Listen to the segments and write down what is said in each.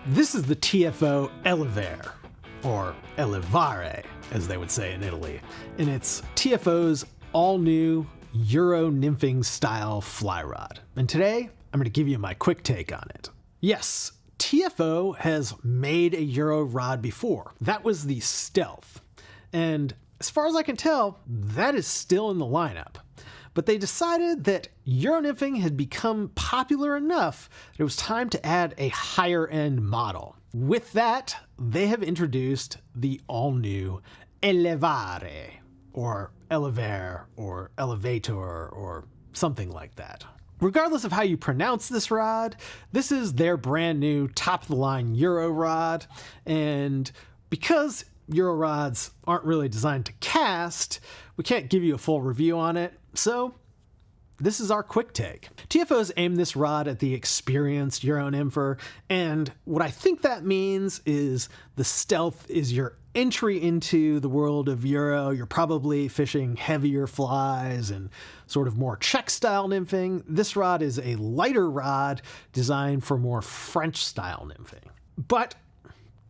This is the TFO Elevare, or Elevare, as they would say in Italy, and it's TFO's all-new Euro nymphing style fly rod. And today, I'm going to give you my quick take on it. Yes, TFO has made a Euro rod before. That was the Stealth. And as far as I can tell, that is still in the lineup. But they decided that Euro nymphing had become popular enough that it was time to add a higher end model. With that, they have introduced the all-new Elevare, or Elevare, or Elevator, or something like that. Regardless of how you pronounce this rod, this is their brand new top-of-the-line Euro rod, and because Euro rods aren't really designed to cast, we can't give you a full review on it, so this is our quick take. TFO's aimed this rod at the experienced Euro nympher, and what I think that means is the Stealth is your entry into the world of Euro. You're probably fishing heavier flies and sort of more Czech style nymphing. This rod is a lighter rod designed for more French style nymphing. But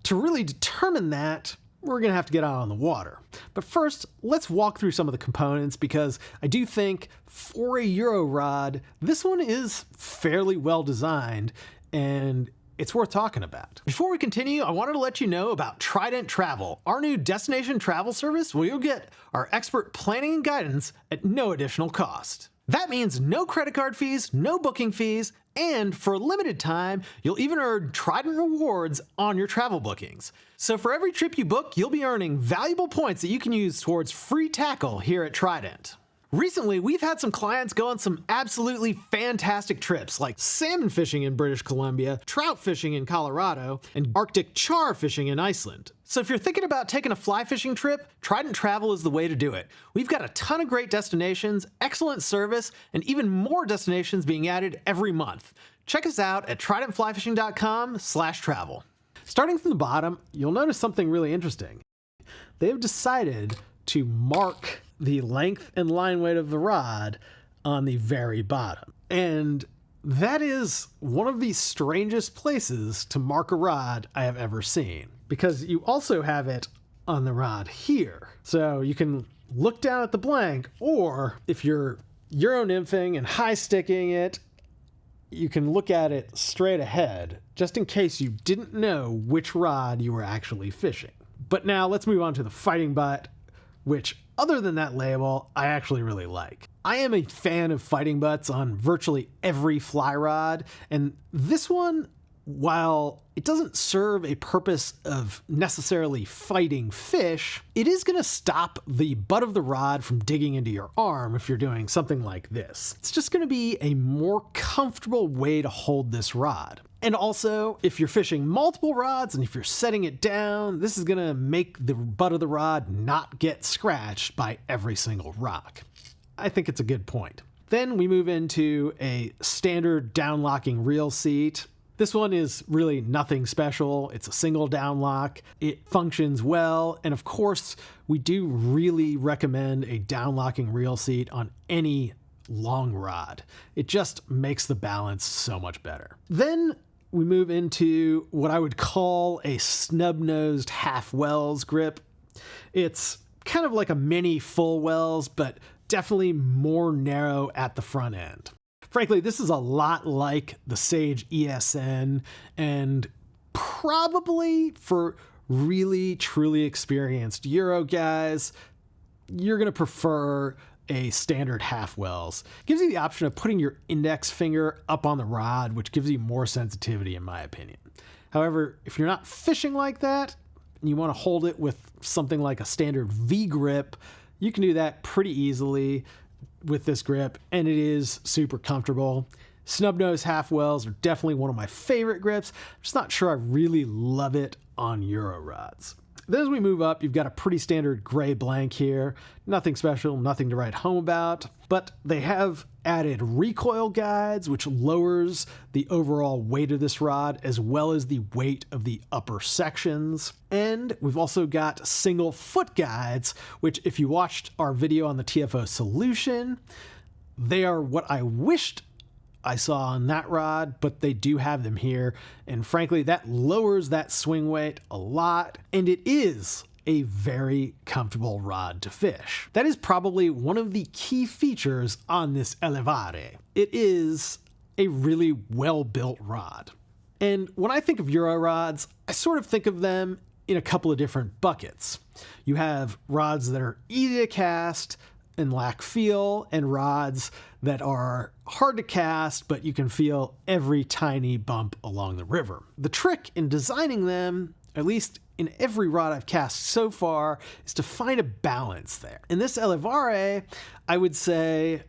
to really determine that, we're going to have to get out on the water. But first, let's walk through some of the components because I do think for a Euro rod, this one is fairly well designed and it's worth talking about. Before we continue, I wanted to let you know about Trident Travel, our new destination travel service where you'll get our expert planning and guidance at no additional cost. That means no credit card fees, no booking fees, and for a limited time, you'll even earn Trident rewards on your travel bookings. So for every trip you book, you'll be earning valuable points that you can use towards free tackle here at Trident. Recently, we've had some clients go on some absolutely fantastic trips like salmon fishing in British Columbia, trout fishing in Colorado, and Arctic char fishing in Iceland. So if you're thinking about taking a fly fishing trip, Trident Travel is the way to do it. We've got a ton of great destinations, excellent service, and even more destinations being added every month. Check us out at tridentflyfishing.com/travel. Starting from the bottom, you'll notice something really interesting. They've decided to mark the length and line weight of the rod on the very bottom. And that is one of the strangest places to mark a rod I have ever seen, because you also have it on the rod here. So you can look down at the blank, or if you're Euro nymphing and high sticking it, you can look at it straight ahead, just in case you didn't know which rod you were actually fishing. But now let's move on to the fighting butt, which other than that label, I actually really like. I am a fan of fighting butts on virtually every fly rod, and this one, while it doesn't serve a purpose of necessarily fighting fish, it is going to stop the butt of the rod from digging into your arm if you're doing something like this. It's just going to be a more comfortable way to hold this rod. And also, if you're fishing multiple rods and if you're setting it down, this is going to make the butt of the rod not get scratched by every single rock. I think it's a good point. Then we move into a standard down-locking reel seat. This one is really nothing special. It's a single down lock. It functions well. And of course, we do really recommend a down locking reel seat on any long rod. It just makes the balance so much better. Then we move into what I would call a snub-nosed half wells grip. It's kind of like a mini full wells, but definitely more narrow at the front end. Frankly, this is a lot like the Sage ESN, and probably for really, truly experienced Euro guys, you're going to prefer a standard half wells. Gives you the option of putting your index finger up on the rod, which gives you more sensitivity in my opinion. However, if you're not fishing like that, and you want to hold it with something like a standard V grip, you can do that pretty easily with this grip, and it is super comfortable. Snub nose half wells are definitely one of my favorite grips. I'm just not sure I really love it on Euro rods. Then as we move up, you've got a pretty standard gray blank here. Nothing special, nothing to write home about, but they have added recoil guides, which lowers the overall weight of this rod as well as the weight of the upper sections. And we've also got single foot guides, which if you watched our video on the TFO solution, they are what I wished I saw on that rod, but they do have them here. And frankly, that lowers that swing weight a lot. And it is a very comfortable rod to fish. That is probably one of the key features on this Elevare. It is a really well-built rod. And when I think of Euro rods, I sort of think of them in a couple of different buckets. You have rods that are easy to cast and lack feel, and rods that are hard to cast, but you can feel every tiny bump along the river. The trick in designing them, at least in every rod I've cast so far, is to find a balance there. In this Elevare, I would say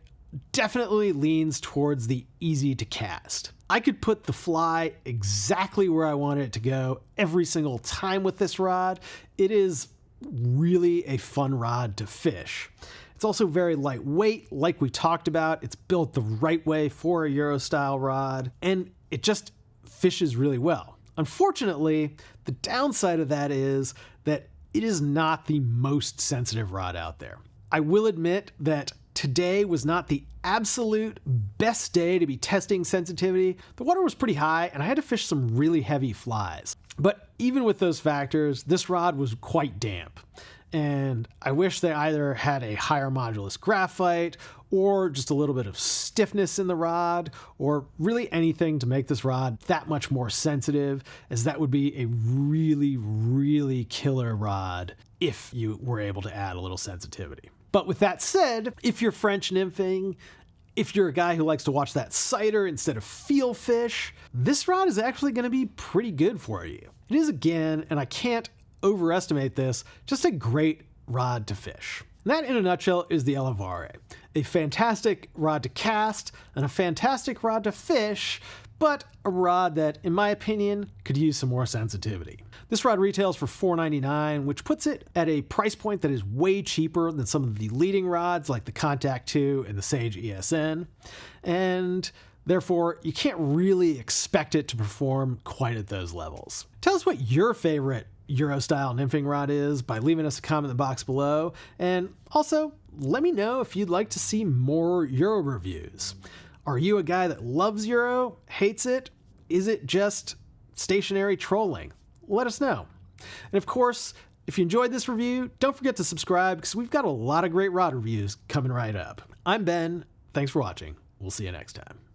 definitely leans towards the easy to cast. I could put the fly exactly where I want it to go every single time with this rod. It is really a fun rod to fish. It's also very lightweight, like we talked about. It's built the right way for a Euro style rod, and it just fishes really well. Unfortunately, the downside of that is that it is not the most sensitive rod out there. I will admit that today was not the absolute best day to be testing sensitivity. The water was pretty high and I had to fish some really heavy flies. But even with those factors, this rod was quite damp. And I wish they either had a higher modulus graphite or just a little bit of stiffness in the rod, or really anything to make this rod that much more sensitive, as that would be a really, really killer rod if you were able to add a little sensitivity. But with that said, if you're French nymphing, if you're a guy who likes to watch that cider instead of feel fish, this rod is actually going to be pretty good for you. It is, again, and I can't overestimate this, just a great rod to fish. And that, in a nutshell, is the Elevare. A fantastic rod to cast and a fantastic rod to fish, but a rod that, in my opinion, could use some more sensitivity. This rod retails for $4.99, which puts it at a price point that is way cheaper than some of the leading rods like the Contact 2 and the Sage ESN, and therefore you can't really expect it to perform quite at those levels. Tell us what your favorite Euro-style nymphing rod is by leaving us a comment in the box below, and also let me know if you'd like to see more Euro reviews. Are you a guy that loves Euro, hates it? Is it just stationary trolling? Let us know. And of course, if you enjoyed this review, don't forget to subscribe because we've got a lot of great rod reviews coming right up. I'm Ben. Thanks for watching. We'll see you next time.